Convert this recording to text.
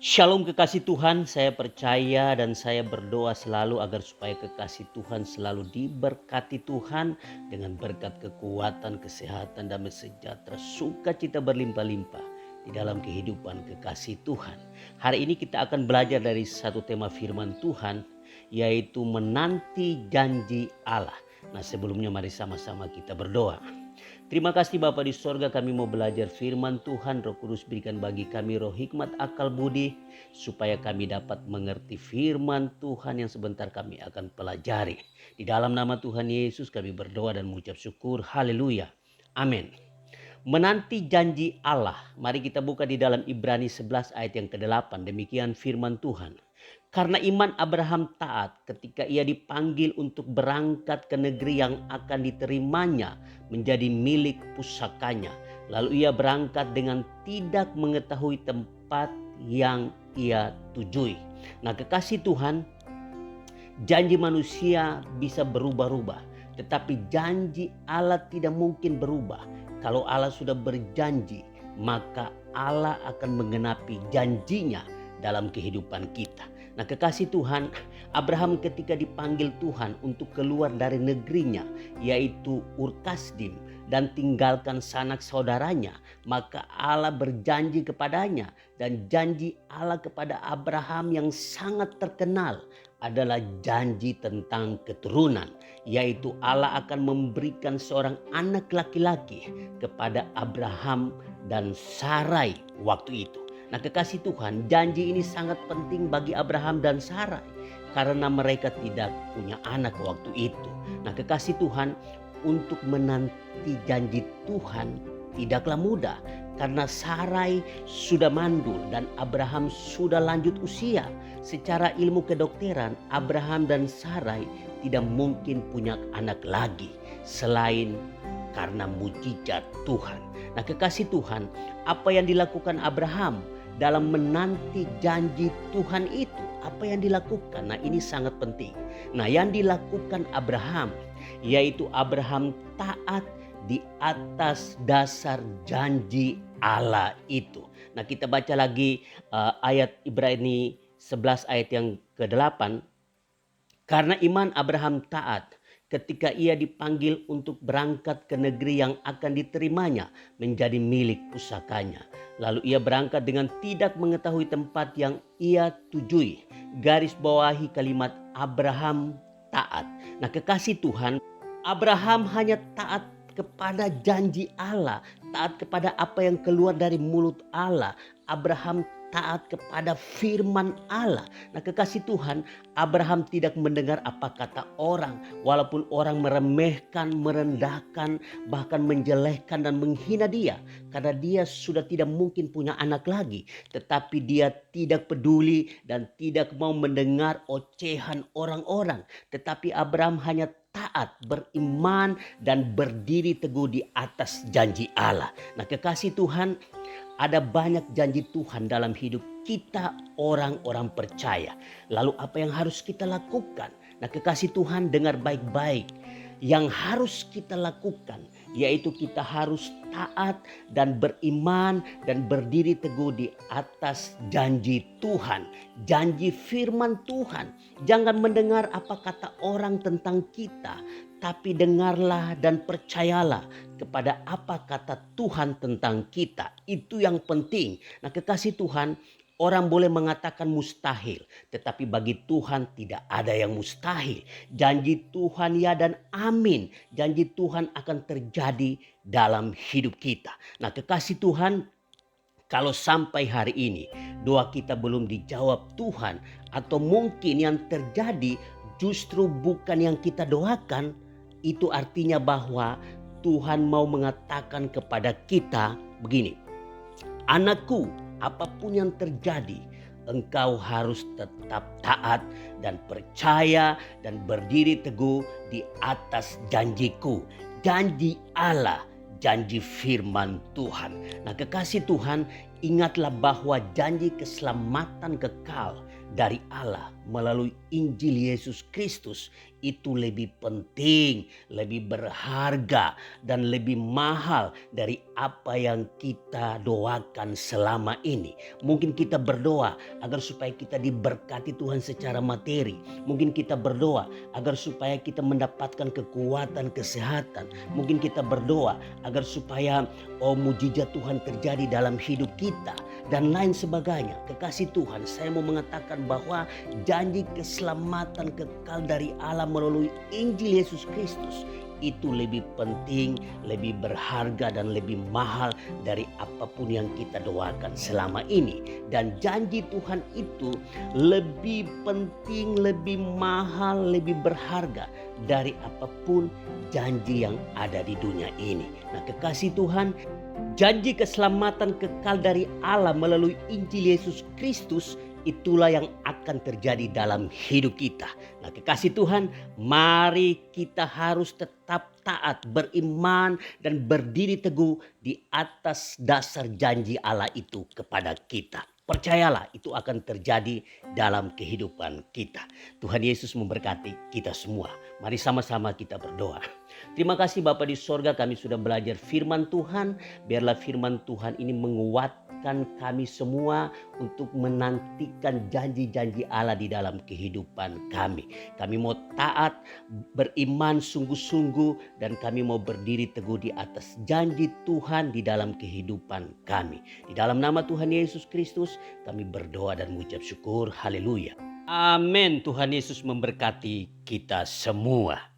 Shalom kekasih Tuhan, saya percaya dan saya berdoa selalu agar supaya kekasih Tuhan selalu diberkati Tuhan dengan berkat kekuatan, kesehatan, damai sejahtera, sukacita berlimpah-limpah di dalam kehidupan kekasih Tuhan. Hari ini kita akan belajar dari satu tema firman Tuhan, yaitu menanti janji Allah. Nah, sebelumnya mari sama-sama kita berdoa. Terima kasih Bapa di sorga, kami mau belajar firman Tuhan. Roh Kudus berikan bagi kami roh hikmat akal budi, supaya kami dapat mengerti firman Tuhan yang sebentar kami akan pelajari. Di dalam nama Tuhan Yesus kami berdoa dan mengucap syukur. Haleluya. Amin. Menanti janji Allah. Mari kita buka di dalam Ibrani 11 ayat yang ke-8. Demikian firman Tuhan. Karena iman Abraham taat ketika ia dipanggil untuk berangkat ke negeri yang akan diterimanya menjadi milik pusakanya. Lalu ia berangkat dengan tidak mengetahui tempat yang ia tujui. Nah, kekasih Tuhan, janji manusia bisa berubah-ubah, tetapi janji Allah tidak mungkin berubah. Kalau Allah sudah berjanji, maka Allah akan menggenapi janjinya dalam kehidupan kita. Nah, kekasih Tuhan, Abraham ketika dipanggil Tuhan untuk keluar dari negerinya, yaitu Ur Kasdim, dan tinggalkan sanak saudaranya, maka Allah berjanji kepadanya, dan janji Allah kepada Abraham yang sangat terkenal adalah janji tentang keturunan, yaitu Allah akan memberikan seorang anak laki-laki kepada Abraham dan Sarai waktu itu. Nah, kekasih Tuhan, janji ini sangat penting bagi Abraham dan Sarai karena mereka tidak punya anak waktu itu. Nah, kekasih Tuhan, untuk menanti janji Tuhan tidaklah mudah karena Sarai sudah mandul dan Abraham sudah lanjut usia. Secara ilmu kedokteran, Abraham dan Sarai tidak mungkin punya anak lagi selain karena mujizat Tuhan. Nah, kekasih Tuhan, apa yang dilakukan Abraham dalam menanti janji Tuhan itu, apa yang dilakukan? Nah, ini sangat penting. Nah, yang dilakukan Abraham, yaitu Abraham taat di atas dasar janji Allah itu. Nah, kita baca lagi ayat Ibrani 11 ayat yang ke-8. Karena iman Abraham taat ketika ia dipanggil untuk berangkat ke negeri yang akan diterimanya menjadi milik pusakanya. Lalu ia berangkat dengan tidak mengetahui tempat yang ia tujui. Garis bawahi kalimat Abraham taat. Nah, kekasih Tuhan, Abraham hanya taat kepada janji Allah, taat kepada apa yang keluar dari mulut Allah. Abraham taat kepada firman Allah. Nah, kekasih Tuhan, Abraham tidak mendengar apa kata orang. Walaupun orang meremehkan, merendahkan, bahkan menjelekkan dan menghina dia. Karena dia sudah tidak mungkin punya anak lagi. Tetapi dia tidak peduli dan tidak mau mendengar ocehan orang-orang. Tetapi Abraham hanya taat, beriman, dan berdiri teguh di atas janji Allah. Nah, kekasih Tuhan, ada banyak janji Tuhan dalam hidup kita orang-orang percaya. Lalu apa yang harus kita lakukan? Nah, kekasih Tuhan, dengar baik-baik. Yang harus kita lakukan yaitu kita harus taat dan beriman dan berdiri teguh di atas janji Tuhan, janji firman Tuhan. Jangan mendengar apa kata orang tentang kita, tapi dengarlah dan percayalah kepada apa kata Tuhan tentang kita. Itu yang penting. Nah, kekasih Tuhan, orang boleh mengatakan mustahil, tetapi bagi Tuhan tidak ada yang mustahil. Janji Tuhan ya dan amin. Janji Tuhan akan terjadi dalam hidup kita. Nah, kekasih Tuhan, kalau sampai hari ini doa kita belum dijawab Tuhan, atau mungkin yang terjadi justru bukan yang kita doakan, itu artinya bahwa Tuhan mau mengatakan kepada kita begini, anakku, apapun yang terjadi, engkau harus tetap taat dan percaya dan berdiri teguh di atas janjiku. Janji Allah, janji firman Tuhan. Nah, kekasih Tuhan, ingatlah bahwa janji keselamatan kekal dari Allah melalui Injil Yesus Kristus itu lebih penting, lebih berharga, dan lebih mahal dari apa yang kita doakan selama ini. Mungkin kita berdoa agar supaya kita diberkati Tuhan secara materi. Mungkin kita berdoa agar supaya kita mendapatkan kekuatan, kesehatan. Mungkin kita berdoa agar supaya mujizat Tuhan terjadi dalam hidup kita dan lain sebagainya. Kekasih Tuhan, saya mau mengatakan bahwa janji keselamatan kekal dari Allah melalui Injil Yesus Kristus itu lebih penting, lebih berharga, dan lebih mahal dari apapun yang kita doakan selama ini. Dan janji Tuhan itu lebih penting, lebih mahal, lebih berharga dari apapun janji yang ada di dunia ini. Nah, kekasih Tuhan, janji keselamatan kekal dari Allah melalui Injil Yesus Kristus itulah yang akan terjadi dalam hidup kita. Nah, kekasih Tuhan, mari kita harus tetap taat, beriman, dan berdiri teguh di atas dasar janji Allah itu kepada kita. Percayalah, itu akan terjadi dalam kehidupan kita. Tuhan Yesus memberkati kita semua. Mari sama-sama kita berdoa. Terima kasih Bapa di sorga, kami sudah belajar firman Tuhan. Biarlah firman Tuhan ini menguatkan kami semua untuk menantikan janji-janji Allah di dalam kehidupan kami. Kami mau taat, beriman sungguh-sungguh, dan kami mau berdiri teguh di atas janji Tuhan di dalam kehidupan kami. Di dalam nama Tuhan Yesus Kristus kami berdoa dan mengucap syukur. Haleluya. Amin. Tuhan Yesus memberkati kita semua.